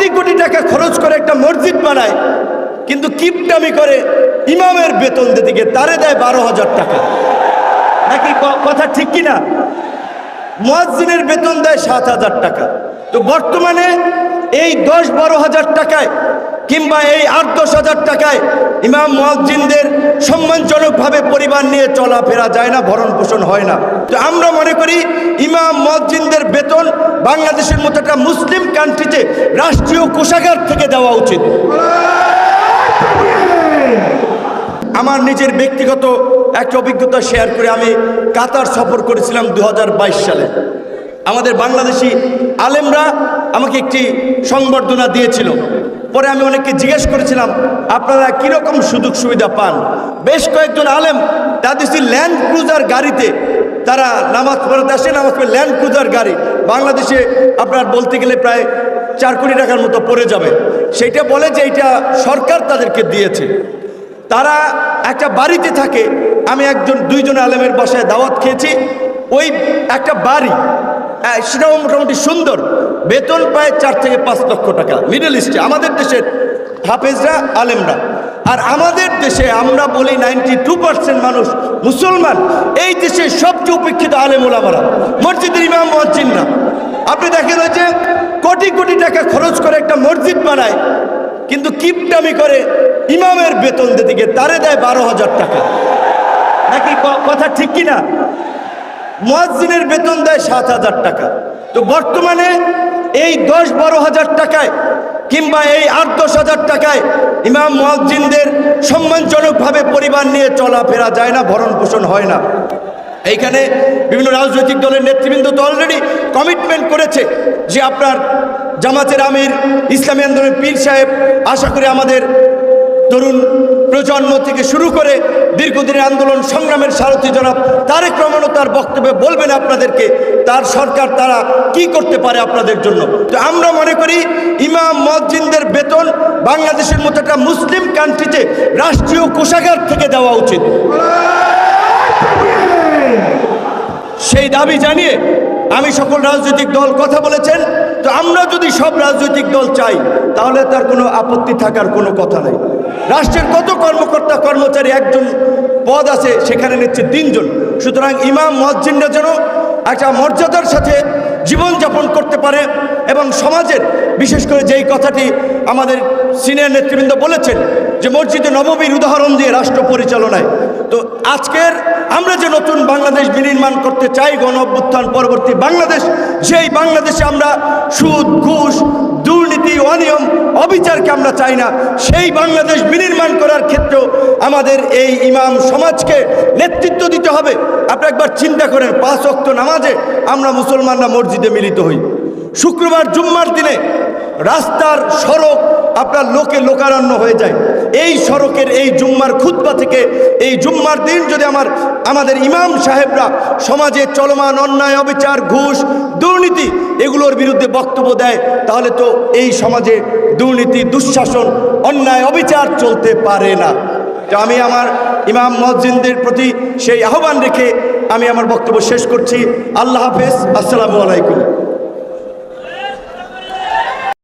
কোটি কোটি টাকা খরচ করে একটা মসজিদ বানায়, কিন্তু কিপটামি করে ইমামের বেতন দিতে তারে দেয় 12,000 টাকা। নাকি কথা ঠিক কিনা? মুয়াজ্জিনের বেতন দেয় 7,000 টাকা। তো বর্তমানে এই 10-12 হাজার টাকায় কিংবা এই 8-10 হাজার টাকায় ইমাম মুয়াজ্জিনদের সম্মানজনকভাবে পরিবার নিয়ে চলাফেরা যায় না, ভরণ পোষণ হয় না। তো আমরা মনে করি ইমাম মুয়াজ্জিনদের বেতন বাংলাদেশের মতো একটা মুসলিম কান্ট্রিতে রাষ্ট্রীয় কোষাগার থেকে দেওয়া উচিত। আমার নিজের ব্যক্তিগত একটা অভিজ্ঞতা শেয়ার করে, আমি কাতার সফর করেছিলাম 2022 সালে। আমাদের বাংলাদেশি আলেমরা আমাকে একটি সংবর্ধনা দিয়েছিল। পরে আমি অনেককে জিজ্ঞেস করেছিলাম, আপনারা কীরকম সুযোগ সুবিধা পান? বেশ কয়েকজন আলেম তাদের ল্যান্ড ক্রুজার গাড়িতে তারা নামাজ পড়াতে আসে, নামাজ পড়ে ল্যান্ড ক্রুজার গাড়ি বাংলাদেশে আপনার বলতে গেলে প্রায় 4 কোটি টাকার মতো পড়ে যাবে। সেইটা বলে যে এটা সরকার তাদেরকে দিয়েছে। তারা একটা বাড়িতে থাকে। আমি 1-2 আলেমের বাসায় দাওয়াত খেয়েছি। ওই একটা বাড়ি, সেটাও মোটামুটি সুন্দর, বেতন প্রায় 4 থেকে 5 লক্ষ টাকা। মিডল ইস্টে আমাদের দেশের হাফেজরা আলেমরা, আর আমাদের দেশে আমরা বলি 92% মানুষ মুসলমান। এই দেশে সবচেয়ে উপেক্ষিত আলেম ওলামারা, মসজিদের ইমাম মুয়াজ্জিনরা। আপনি দেখেন ওই যে কোটি কোটি টাকা খরচ করে একটা মসজিদ বানায়, কিন্তু কিপটামি করে ইমামের বেতন দিতে তারে দেয় 12,000 টাকা। নাকি কথা ঠিক কিনা? মুয়াজ্জিনের বেতন দেয় 7,000 টাকা। তো বর্তমানে এই 10-12 হাজার টাকায় কিংবা এই 8-10 হাজার টাকায় ইমাম মুয়াজ্জিনদের সম্মানজনকভাবে পরিবার নিয়ে চলাফেরা যায় না, ভরণ পোষণ হয় না। এইখানে বিভিন্ন রাজনৈতিক দলের নেতৃবৃন্দ তো অলরেডি কমিটমেন্ট করেছে যে আপনার জামাতের আমির, ইসলামী আন্দোলনের পীর সাহেব, আশা করি আমাদের তরুণ প্রজন্ম থেকে শুরু করে দীর্ঘদিনের আন্দোলন সংগ্রামের সারথি জনাব তারেক রহমান তার বক্তব্যে বলবেন আপনাদেরকে তার সরকার তারা কি করতে পারে আপনাদের জন্য। তো আমরা মনে করি ইমাম মুয়াজ্জিনদের বেতন বাংলাদেশের মতো একটা মুসলিম কান্ট্রিতে রাষ্ট্রীয় কোষাগার থেকে দেওয়া উচিত। সেই দাবি জানিয়ে আমি সকল রাজনৈতিক দল কথা বলেছেন। তো আমরা যদি সব রাজনৈতিক দল চাই তাহলে তার কোনো আপত্তি থাকার কোনো কথা নেই। রাষ্ট্রের কত কর্মকর্তা কর্মচারী, একজন পদ আছে সেখানে নিচ্ছে 3 জন। সুতরাং ইমাম মুয়াজ্জিনরা যেন একটা মর্যাদার সাথে জীবনযাপন করতে পারে এবং সমাজের, বিশেষ করে যেই কথাটি আমাদের সিনিয়র নেতৃবৃন্দ বলেছেন যে মসজিদে নববীর উদাহরণ দিয়ে রাষ্ট্র পরিচালনায়। তো আজকের আমরা যে নতুন বাংলাদেশ বিনির্মাণ করতে চাই, গণ অভ্যুত্থান পরবর্তী বাংলাদেশ, যেই বাংলাদেশে আমরা সুদ, ঘুষ, দুর্নীতি, অনিয়ম, অবিচারকে আমরা চাই না, সেই বাংলাদেশ বিনির্মাণ করার ক্ষেত্রেও আমাদের এই ইমাম সমাজকে নেতৃত্ব দিতে হবে। আপনি একবার চিন্তা করেন, 5 ওয়াক্ত নামাজে আমরা মুসলমানরা মসজিদে মিলিত হই। শুক্রবার জুম্মার দিনে রাস্তার সড়ক আপনার লোকে লোকারণ্য হয়ে যায়। এই সড়কের এই জুম্মার খুতবা থেকে এই জুম্মার দিন যদি আমাদের ইমাম সাহেবরা সমাজে চলমান অন্যায়, অবিচার, ঘুষ, দুর্নীতি এগুলোর বিরুদ্ধে বক্তব্য দেয়, তাহলে তো এই সমাজে দুর্নীতি, দুঃশাসন, অন্যায়, অবিচার চলতে পারে না। তো আমি আমার ইমাম মুয়াজ্জিনদের প্রতি সেই আহ্বান রেখে আমি আমার বক্তব্য শেষ করছি। আল্লাহ হাফেজ, আসসালামু আলাইকুম।